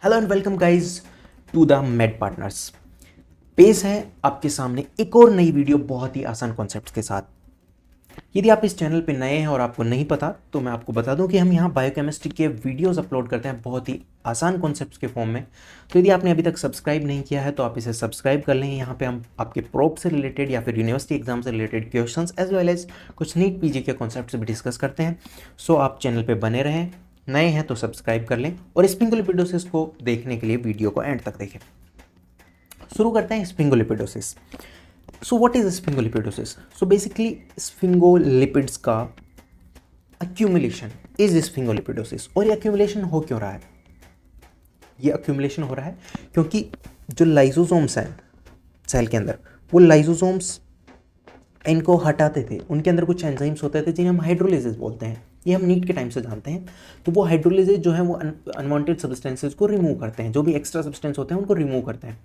Hello and welcome guys to the med partners. पेश है आपके सामने एक और नई वीडियो बहुत ही आसान कॉन्सेप्ट्स के साथ। यदि आप इस चैनल पे नए हैं और आपको नहीं पता तो मैं आपको बता दूं कि हम यहाँ बायोकेमिस्ट्री के वीडियोस अपलोड करते हैं बहुत ही आसान कॉन्सेप्ट्स के फॉर्म में। तो यदि आपने अभी तक सब्सक्राइब नहीं किया है तो आप इसे सब्सक्राइब कर लें। यहाँ पे हम आपके प्रोब से रिलेटेड या फिर यूनिवर्सिटी एग्जाम से related questions as well as कुछ नीट पीजी के कॉन्सेप्ट्स भी डिस्कस करते हैं। सो आप चैनल पर बने रहें, नए हैं तो सब्सक्राइब कर लें और स्पिंगोलिपिडोसिस को देखने के लिए वीडियो को एंड तक देखें। शुरू करते हैं sphingolipidosis. So what is sphingolipidosis? So basically sphingolipids का अक्यूमुलेशन इज स्पिंगोलिपिडोसिस। और ये अक्यूमुलेशन हो क्यों रहा है? ये अक्यूमुलेशन हो रहा है क्योंकि जो लाइसोसोम्स हैं सेल के अंदर, वो लाइसोसोम्स इनको हटाते थे। उनके अंदर कुछ एंजाइम्स होते थे जिन्हें हम हाइड्रोलिसिस बोलते हैं। ये हम नीट के टाइम से जानते हैं। तो वो हाइड्रोलिसिस जो है वो अनवांटेड सब्सटेंसेस को रिमूव करते हैं, जो भी एक्स्ट्रा सब्सटेंस होते हैं उनको रिमूव करते हैं।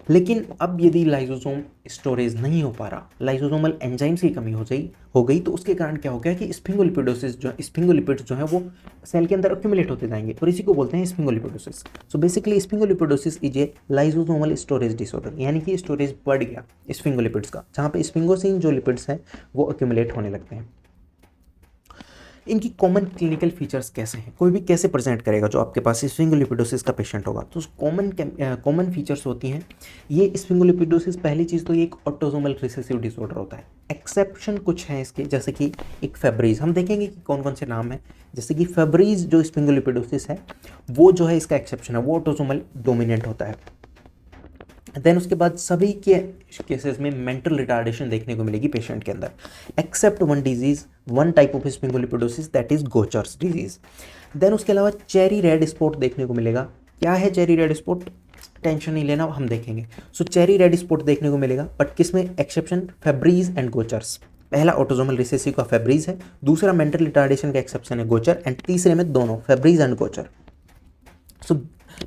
लेकिन अब यदि लाइसोसोम स्टोरेज नहीं हो पा रहा, लाइसोसोमल एंजाइम्स की कमी हो गई तो उसके कारण क्या हो गया कि स्पिंगोलिपिड्स जो है वो सेल के अंदर अक्यूमुलेट होते जाएंगे और इसी को बोलते हैं sphingolipidosis. So basically sphingolipidosis is a lysosomal storage disorder, यानी कि स्टोरेज बढ़ गया स्पिंगोलिपिड्स का, जहाँ पे स्पिंगोसिन जो लिपिड्स हैं वो अक्यूमुलेट होने लगते हैं। इनकी कॉमन क्लिनिकल फीचर्स कैसे हैं, कोई भी कैसे प्रेजेंट करेगा जो आपके पास स्पिंगोलिपिडोसिस का पेशेंट होगा? तो कॉमन फीचर्स होती हैं ये स्पिंगोलिपिडोसिस। पहली चीज़ तो ये एक ऑटोसोमल रिसेसिव डिसऑर्डर होता है। एक्सेप्शन कुछ हैं इसके, जैसे कि एक फेब्रीज, हम देखेंगे कि कौन कौन से नाम हैं। जैसे कि फेब्रीज जो स्पिंगोलिपिडोसिस है वो जो है इसका एक्सेप्शन है, वो ऑटोसोमल डोमिनेंट होता है। देन उसके बाद सभी के केसेस में मेंटल रिटार्डेशन देखने को मिलेगी पेशेंट के अंदर, except one type of sphingolipidosis that is Gaucher's disease. Then उसके अलावा चेरी रेड स्पॉट देखने को मिलेगा। क्या है चेरी रेड स्पॉट? टेंशन नहीं लेना, हम देखेंगे। सो चेरी रेड स्पॉट देखने को मिलेगा, बट किसमें एक्सेप्शन? फेब्रीज एंड गोचर्स। पहला ऑटोसोमल रिसेसिव का फेब्रीज है, दूसरा मेंटल रिटार्डेशन का एक्सेप्शन है गोचर, एंड तीसरे में दोनों Fabry's and Gaucher. So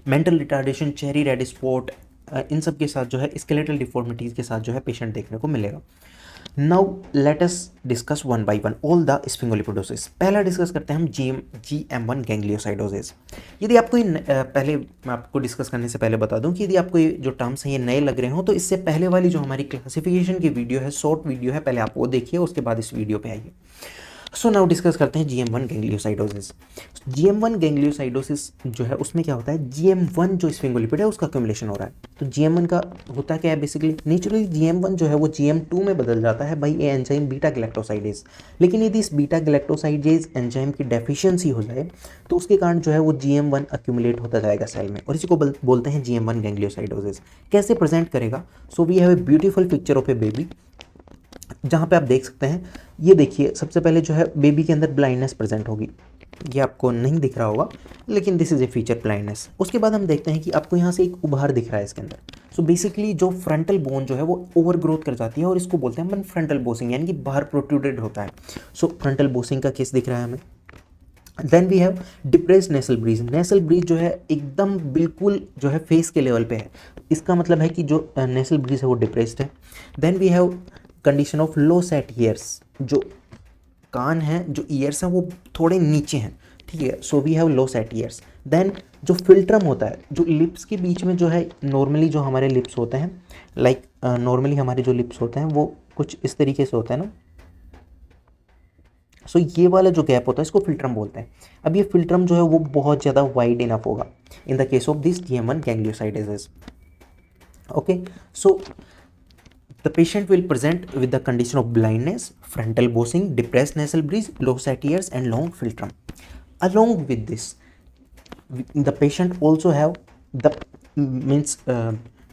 mental retardation, cherry red spot, इन सब के साथ जो है स्केलेटल डिफॉर्मिटीज के साथ जो है पेशेंट देखने को मिलेगा। Now let us discuss one by one all the sphingolipidosis. पहला डिस्कस करते हैं हम GM1 गैंग्लियोसाइडोसिस। यदि आपको पहले मैं आपको डिस्कस करने से पहले बता दूं कि यदि आपको ये जो टर्म्स हैं ये नए लग रहे हो तो इससे पहले वाली जो हमारी क्लासिफिकेशन की वीडियो है, शॉर्ट वीडियो है, पहले आप वो देखिए, उसके बाद इस वीडियो पे आइए। सो नाउ डिस्कस करते हैं GM1 गैंग्लियोसाइडोसिस। GM1 गैंग्लियोसाइडोसिस जो है उसमें क्या होता है, GM1 जो स्पिंगोलिपिड है उसका अक्यूमुलेशन हो रहा है। तो GM1 का होता क्या है? बेसिकली नेचुरली GM1 जो है वो GM2 में बदल जाता है by A enzyme beta galactosidase. लेकिन यदि इस बीटा गैलेक्टोसाइडेज एंजाइम की डेफिशिएंसी हो जाए तो उसके कारण जो है वो GM1 अक्यूमुलेट होता जाएगा सेल में, और इसी को बोलते हैं GM1 गैंग्लियोसाइडोसिस। कैसे प्रेजेंट करेगा? So we have a beautiful picture of a baby, जहाँ पे आप देख सकते हैं। ये देखिए, सबसे पहले जो है बेबी के अंदर ब्लाइंडनेस प्रेजेंट होगी, ये आपको नहीं दिख रहा होगा लेकिन this is a feature blindness. उसके बाद हम देखते हैं कि आपको यहाँ से एक उभार दिख रहा है इसके अंदर। सो बेसिकली जो फ्रंटल बोन जो है वो ओवर ग्रोथ कर जाती है और इसको बोलते हैं हम फ्रंटल बोसिंग, यानी कि बाहर प्रोट्रूडेड होता है। सो फ्रंटल बोसिंग का केस दिख रहा है हमें। Then we have depressed nasal bridge. Nasal bridge जो है एकदम बिल्कुल जो है फेस के लेवल पे है, इसका मतलब है कि जो नेसल ब्रीज है वो डिप्रेस्ड है। Then we have condition of low set ears, जो कान हैं, जो ईयर्स हैं वो थोड़े नीचे हैं, ठीक है। So we have low set ears. Then जो फिल्ट्रम होता है, जो लिप्स के बीच में जो है, नॉर्मली जो हमारे लिप्स होते हैं, लाइक नॉर्मली हमारे जो लिप्स होते हैं वो कुछ इस तरीके से होता है ना। सो ये वाला जो गैप होता है इसको फिल्ट्रम बोलते हैं। अब ये फिल्ट्रम जो है वो बहुत ज़्यादा वाइड इनफ होगा in the case of this GM1 gangliosidosis. Okay, so the patient will present with the condition of blindness, frontal bossing, depressed nasal breeze, low set ears and long philtrum. Along with this, the patient also have the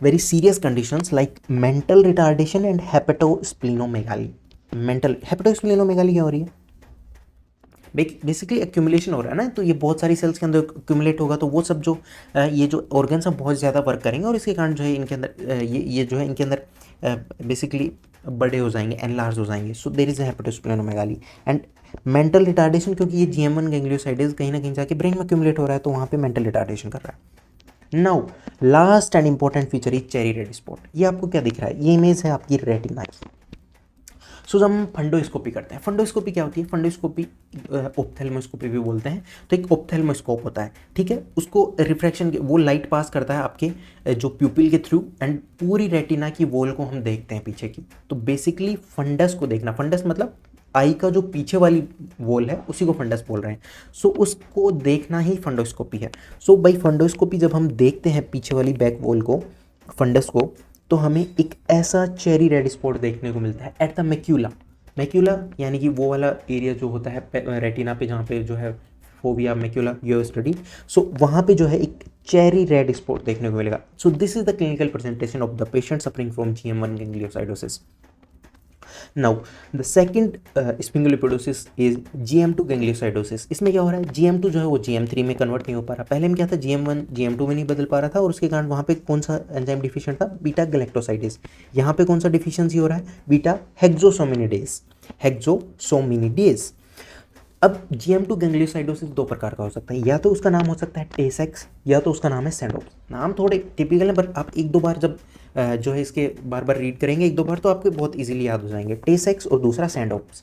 very serious conditions like mental retardation and hepatosplenomegaly. hepatosplenomegaly क्या हो रही है? Basically accumulation हो रहा है ना, तो ये बहुत सारी सेल्स के अंदर एक्यूमुलेट होगा, तो वो सब जो ये जो ऑर्गन्स हैं बहुत ज़्यादा वर्क करेंगे और इसके कारण जो है इनके अंदर ये जो है इनके अंदर बेसिकली बड़े हो जाएंगे, एनलार्ज हो जाएंगे। So there is hepatosplenomegaly and mental retardation, क्योंकि ये GM1 गैंग्लियोसाइडेज कहीं ना कहीं जाके ब्रेन में एक्यूमुलेट हो रहा है तो वहाँ पे मेंटल रिटार्डेशन कर रहा है। Now last and important feature is cherry red spot. ये आपको क्या दिख रहा है? ये इमेज है आपकी रेटिना की। सो जब हम फंडोस्कोपी करते हैं, फंडोस्कोपी क्या होती है, फंडोस्कोपी ऑप्थेल्मोस्कोपी भी बोलते हैं। तो एक ऑप्थेल्मोस्कोप होता है, ठीक है, उसको रिफ्रैक्शन वो लाइट पास करता है आपके जो प्यूपिल के थ्रू एंड पूरी रेटिना की वॉल को हम देखते हैं पीछे की। तो बेसिकली फंडस को देखना, फंडस मतलब आई का जो पीछे वाली वॉल है उसी को फंडस बोल रहे हैं। सो उसको देखना ही फंडोस्कोपी है। सो बाई फंडोस्कोपी जब हम देखते हैं पीछे वाली बैक वॉल को, फंडस को, तो हमें एक ऐसा चेरी रेड स्पॉट देखने को मिलता है एट द मैक्यूला। मैक्यूला यानी कि वो वाला एरिया जो होता है रेटिना पे जहाँ पे जो है फोविया मैक्यूला यू स्टडी, सो वहाँ पे जो है एक चेरी रेड स्पॉट देखने को मिलेगा। So this is the clinical presentation of the patient suffering from GM1 gangliosidosis. Now the second sphingolipidosis is GM2 gangliosidosis. इसमें क्या हो रहा है, GM2 जो है वो GM3 में कन्वर्ट नहीं हो पा रहा। पहले में क्या था, GM1 GM2 में नहीं बदल पा रहा था और उसके कारण वहाँ पे कौन सा एंजाइम डिफिशिएंट था, बीटा गैलेक्टोसाइडेज। यहाँ पे कौन सा डिफिशियंसी हो रहा है, बीटा हेक्सोसोमिनिडेज, हेक्सोसोमिनिडेज। अब GM2 gangliosidosis दो प्रकार का हो सकता है, या तो उसका नाम हो सकता है टेसेक्स या तो उसका नाम है सैंडोप्स। नाम थोड़े टिपिकल है पर आप एक दो बार जब जो है इसके बार बार रीड करेंगे एक दो बार तो आपको बहुत इजीली याद हो जाएंगे। टेसेक्स और दूसरा सैंडोप्स।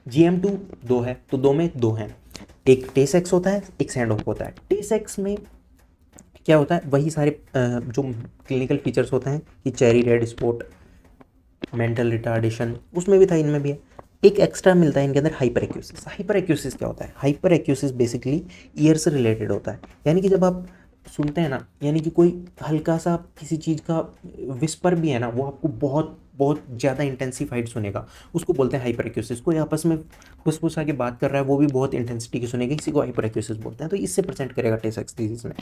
GM2 दो है तो दो में दो हैं, एक टेसेक्स होता है एक सैंडोप होता है। टेसेक्स में क्या होता है, वही सारे जो क्लिनिकल फीचर्स होते हैं कि cherry red spot, mental retardation, उसमें भी था इनमें भी है। एक एक्स्ट्रा मिलता है इनके अंदर हाइपर एक्यूसिस। हाइपर एक्यूसिस क्या होता है, हाइपर एक्यूसिस बेसिकली ईयर से रिलेटेड होता है। यानी कि जब आप सुनते हैं ना, यानी कि कोई हल्का सा किसी चीज़ का विस्पर भी है ना, वो आपको बहुत बहुत ज़्यादा इंटेंसिफाइड सुनेगा, उसको बोलते हैं हाइपर एक्यूसिस। कोई आपस में फुसफुसा के बात कर रहा है वो भी बहुत इंटेंसिटी की सुनेगा, इसी को हाइपर एक्यूसिस बोलते हैं। तो इससे प्रेजेंट करेगा टेसेक्स डिजीज में।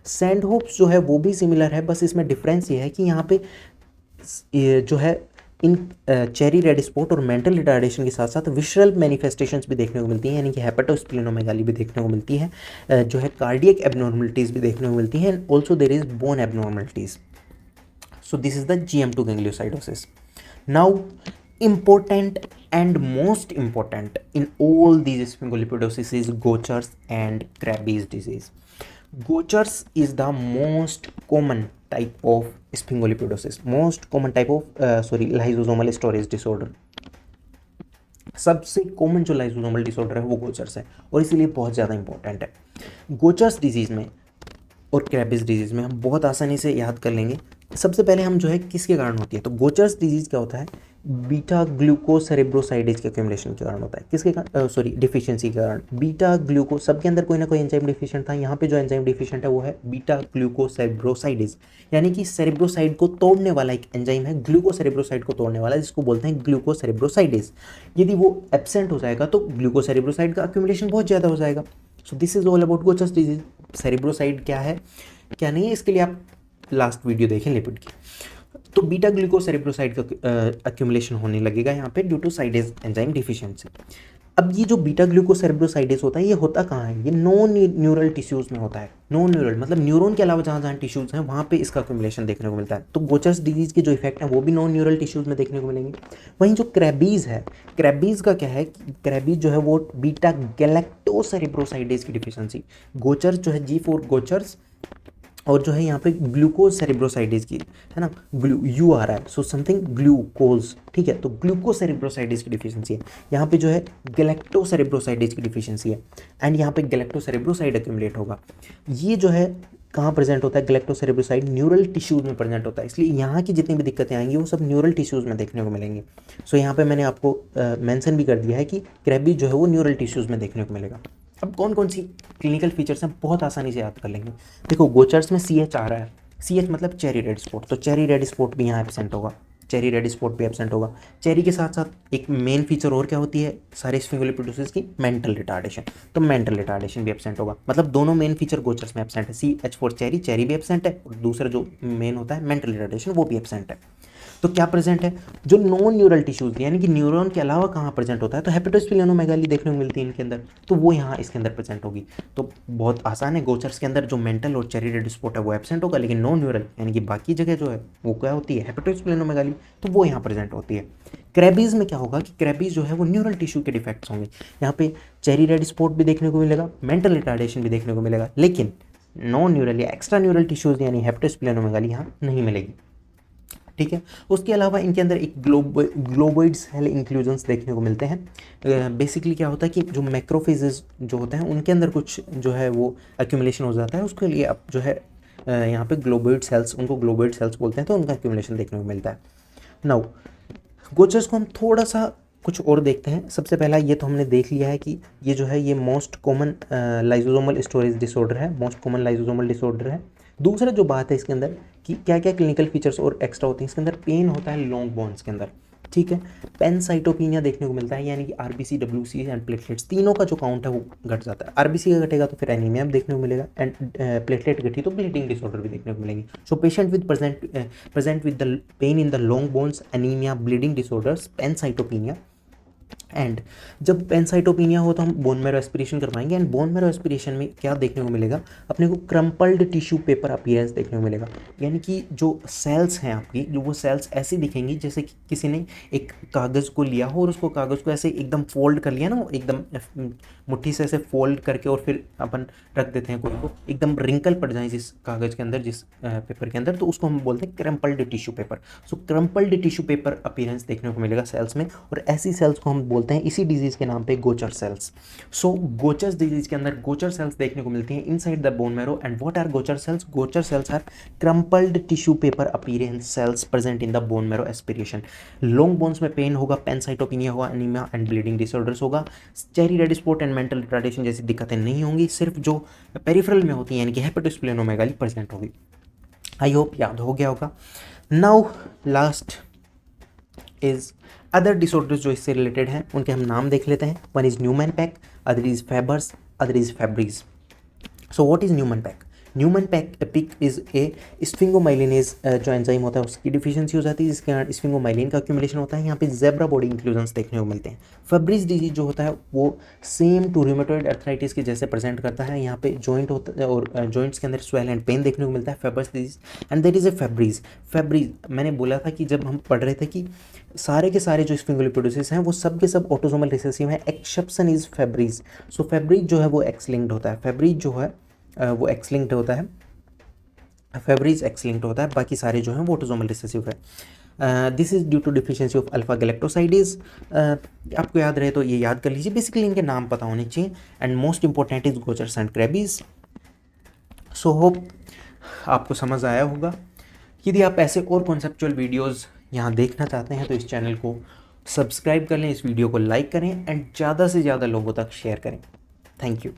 सैंडहोप्स जो है वो भी सिमिलर है, बस इसमें डिफरेंस ये है कि यहाँ पे जो है इन चेरी रेड स्पॉट और मेंटल रिटार्डेशन के साथ साथ विशरल मैनिफेस्टेशंस भी देखने को मिलती हैं, यानी कि हेपेटोस्प्लेनोमेगाली भी देखने को मिलती है, जो है कार्डियक एबनॉर्मलिटीज़ भी देखने को मिलती हैं, and also there is bone abnormalities. So this is the GM2 gangliosidosis. Now important and most important in all these sphingolipidosis is Gaucher's and Krabbe's disease. Gaucher's is the most common type of sphingolipidosis, most common type of lysosomal storage disorder. सबसे common जो lysosomal disorder है वो गोचर्स है और इसीलिए बहुत ज़्यादा important है। गोचर्स डिजीज़ में और क्रैबिस डिजीज़ में हम बहुत आसानी से याद कर लेंगे। सबसे पहले हम जो है किसके कारण होती है, तो गोचर्स डिजीज़ क्या होता है, बीटा ग्लूकोसेरेब्रोसाइडेज के एक्यूमुलेशन के कारण होता है। किसके कारण, डिफिशियंसी के कारण। बीटा ग्लूको, सबके अंदर कोई ना कोई एंजाइम डिफिशिएंट था, यहाँ पे जो एंजाइम डिफिशिएंट है वो है बीटा ग्लूकोसेरेब्रोसाइडेज, यानी कि सेरेब्रोसाइड को तोड़ने वाला एक एंजाइम है, ग्लूकोसेरेब्रोसाइड को तोड़ने वाला, जिसको बोलते हैं ग्लूकोसेरेब्रोसाइडेज। यदि वो एब्सेंट हो जाएगा तो ग्लूकोसेरेब्रोसाइड का एक्यूमुलेशन बहुत ज़्यादा हो जाएगा। So this is all about Gaucher's disease. Cerebroside क्या है क्या नहीं है, इसके लिए आप लास्ट वीडियो देखें लिपिड की। तो बीटा ग्लूकोसेरेब्रोसाइड का एक्यूमुलेशन होने लगेगा यहाँ पे ड्यू टू साइडेज एंजाइम डिफिशियंसी। अब ये जो बीटा ग्लूकोसेरेब्रोसाइडेज होता है ये होता कहाँ है, ये नॉन न्यूरल टिश्यूज़ में होता है। नॉन न्यूरल मतलब न्यूरॉन के अलावा जहाँ जहाँ टिश्यूज़ हैं वहाँ पे इसका एक्यूमुलेशन देखने को मिलता है। तो गोचर्स डिजीज़ के जो इफेक्ट हैं वो भी नॉन न्यूरल टिश्यूज़ में देखने को मिलेंगे। वहीं जो क्रैबीज़ है, क्रैबीज़ का क्या है, क्रैबीज़ जो है वो बीटा गैलेक्टोसेरेब्रोसाइडेज की डिफिशियंसी। गोचर्स जो है G4 गोचर्स और जो है यहाँ पे ग्लूकोज सेरेब्रोसाइडेज की है ना, यू आ रहा है, सो समथिंग ग्लूकोज, ठीक है। तो ग्लूकोसेरेब्रोसाइडेज की डिफिशियंसी है, यहाँ पे जो है गैलेक्टोसेरेब्रोसाइडेज की डिफिशियंसी है, एंड यहाँ पे गैलेक्टोसेरेब्रोसाइड एक्यूमुलेट होगा। ये जो है कहाँ प्रेजेंट होता है, गैलेक्टोसेरेब्रोसाइड न्यूरल टिश्यूज़ में प्रेजेंट होता है, इसलिए यहाँ की जितनी भी दिक्कतें आएंगी वो सब न्यूरल टिश्यूज़ में देखने को मिलेंगी। सो यहाँ पे मैंने आपको मेंशन भी कर दिया है कि क्रैबीज जो है वो न्यूरल टिश्यूज़ में देखने को मिलेगा। अब कौन कौन सी क्लिनिकल फीचर्स हैं बहुत आसानी से याद कर लेंगे। देखो गोचर्स में CH आ रहा है, CH मतलब चेरी रेड स्पॉट, तो चेरी रेड स्पॉट भी यहाँ एब्सेंट होगा, चेरी रेड स्पॉट भी एब्सेंट होगा। चेरी के साथ साथ एक मेन फीचर और क्या होती है सारे स्फिंगोलिपिडोसिस की, मेंटल रिटार्डेशन, तो मेंटल रिटार्डेशन भी एब्सेंट होगा। मतलब दोनों मेन फीचर गोचर्स में एब्सेंट है, CH फॉर चेरी, चेरी भी एब्सेंट है, और दूसरा जो मेन होता है मेंटल रिटार्डेशन वो भी एब्सेंट है। तो क्या प्रेजेंट है, जो नॉन न्यूरल टिश्यूज यानी कि न्यूरॉन के अलावा कहाँ प्रेजेंट होता है, तो हेपेटोस्प्लेनोमेगाली देखने को मिलती है इनके अंदर, तो वो यहाँ इसके अंदर प्रेजेंट होगी। तो बहुत आसान है, गोचर्स के अंदर जो मेंटल और चेरी रेड स्पॉट है वो एब्सेंट होगा, लेकिन नॉन न्यूरल यानी कि बाकी जगह जो है वो क्या होती है हेपेटोस्प्लेनोमेगाली, तो वो यहाँ प्रेजेंट होती है। क्रैबीज में क्या होगा कि क्रैबीज जो है वो न्यूरल टिश्यू के डिफेक्ट्स होंगे, यहाँ पे चेरी रेड स्पॉट भी देखने को मिलेगा, मेंटल रिटार्डेशन भी देखने को मिलेगा, लेकिन नॉन न्यूरल या एक्स्ट्रा न्यूरल टिश्यूज यानी हेपेटोस्प्लेनोमेगाली यहाँ नहीं मिलेगी। ठीक है। उसके अलावा इनके अंदर एक ग्लोबोइड सेल इंक्लूजन्स देखने को मिलते हैं। बेसिकली क्या होता है कि जो मैक्रोफेजेस जो होते हैं उनके अंदर कुछ जो है वो एक्यूमुलेशन हो जाता है, उसके लिए अब जो है यहाँ पे ग्लोबोइड सेल्स, उनको ग्लोबोइड सेल्स बोलते हैं, तो उनका एक्यूमुलेशन देखने को मिलता है। नाउ गोचर्स को हम थोड़ा सा कुछ और देखते हैं। सबसे पहला ये तो हमने देख लिया है कि ये जो है ये most common lysosomal storage disorder है, मोस्ट कॉमन लाइसोसोमल डिसऑर्डर है। दूसरा जो बात है इसके अंदर कि क्या क्या क्लिनिकल फीचर्स और एक्स्ट्रा होते हैं, इसके अंदर पेन होता है लॉन्ग बोन्स के अंदर, ठीक है। पैनसाइटोपिनिया देखने को मिलता है, यानी कि आरबीसी, डब्ल्यूसी एंड प्लेटलेट्स तीनों का जो काउंट है वो घट जाता है। आरबीसी का घटेगा तो फिर एनीमिया देखने को मिलेगा, एंड प्लेटलेट घटी तो ब्लीडिंग डिसऑर्डर भी देखने को मिलेंगे। So patient with present with the pain in the long bones, anaemia, bleeding disorders, pancytopenia. And जब पैनसाइटोपिनिया हो तो हम बोन मैरो एस्पिरेशन करवाएंगे, एंड बोन मैरो एस्पिरेशन में क्या देखने को मिलेगा, अपने को क्रम्पल्ड टिश्यू पेपर अपीयरेंस देखने को मिलेगा, यानी कि जो सेल्स हैं आपकी, जो वो सेल्स ऐसी दिखेंगी जैसे कि किसी ने एक कागज़ को लिया हो और उसको कागज़ को ऐसे एकदम फोल्ड कर लिया ना, एकदम मुट्ठी से ऐसे फोल्ड करके और फिर अपन रख देते हैं कोई को, एकदम रिंकल पड़ जाए जिस कागज़ के अंदर, जिस पेपर के अंदर, तो उसको हम बोलते हैं क्रम्पल्ड टिश्यू पेपर। सो क्रम्पल्ड टिश्यू पेपर अपीयरेंस देखने को मिलेगा सेल्स में, और ऐसी सेल्स को हम बोलते हैं इसी डिजीज़ के नाम पे गोचर सेल्स। सो गोचर डिजीज के अंदर गोचर सेल्स देखने को मिलती हैं inside the bone marrow. And what are Gaucher cells? Gaucher cells are crumpled tissue paper appearance cells present in the bone marrow aspiration. Long bones में पेन होगा, पैनसाइटोपिनिया होगा, एनीमिया एंड ब्लीडिंग डिसऑर्डर्स होगा, cherry red spot and mental retardation जैसी दिक्कतें नहीं होंगी, सिर्फ जो पेरिफेरल में होती हैं यानी कि हेपेटोस्प्लेनोमेगाली प्रेजेंट होगी। आई होप याद हो गया होगा। Now last is other disorders जो इससे रिलेटेड हैं, उनके हम नाम देख लेते हैं। One is Niemann Pick, other is Faber's, other is Fabry's. So what is Niemann Pick? Niemann Pick is a sphingomyelinase जो एंजाइम होता है उसकी डिफिशियंसी हो जाती है, जिसके कारण स्फिंगोमाइलिन का एक्यूमुलेशन होता है। यहाँ पे जेब्रा बॉडी इंक्लूजन्स देखने को मिलते हैं। फेब्रीज डिजीज जो होता है वो सेम टू रूमेटॉइड अर्थराइटिस के जैसे प्रेजेंट करता है। यहाँ पे जॉइंट होता है और जॉइंट्स के अंदर स्वेल एंड पेन देखने को मिलता है। Faber's disease and there is a Fabry's. Fabry's मैंने बोला था कि जब हम पढ़ रहे थे कि सारे के सारे जो स्फिंगोलिपिडोसिस हैं वो सब के सब ऑटोसोमल रिसेसिव हैं, एक्सेप्शन इज फेब्रीज। सो फेब्रीज जो है वो एक्स लिंक्ड होता है, फेब्रीज जो है वो एक्स लिंक्ड होता है, फेब्रीज एक्स लिंक्ड होता है, बाकी सारे जो हैं वो ऑटोसोमल रिसेसिव है। This is due to deficiency of alpha galactosidase. आपको याद रहे तो ये याद कर लीजिए, बेसिकली इनके नाम पता होने चाहिए। And most important is Gaucher's and Krabbe's. So hope आपको समझ आया होगा। यदि आप ऐसे और कॉन्सेप्चुअल वीडियोज़ यहाँ देखना चाहते हैं तो इस चैनल को सब्सक्राइब कर लें, इस वीडियो को लाइक करें एंड ज़्यादा से ज़्यादा लोगों तक शेयर करें। Thank you.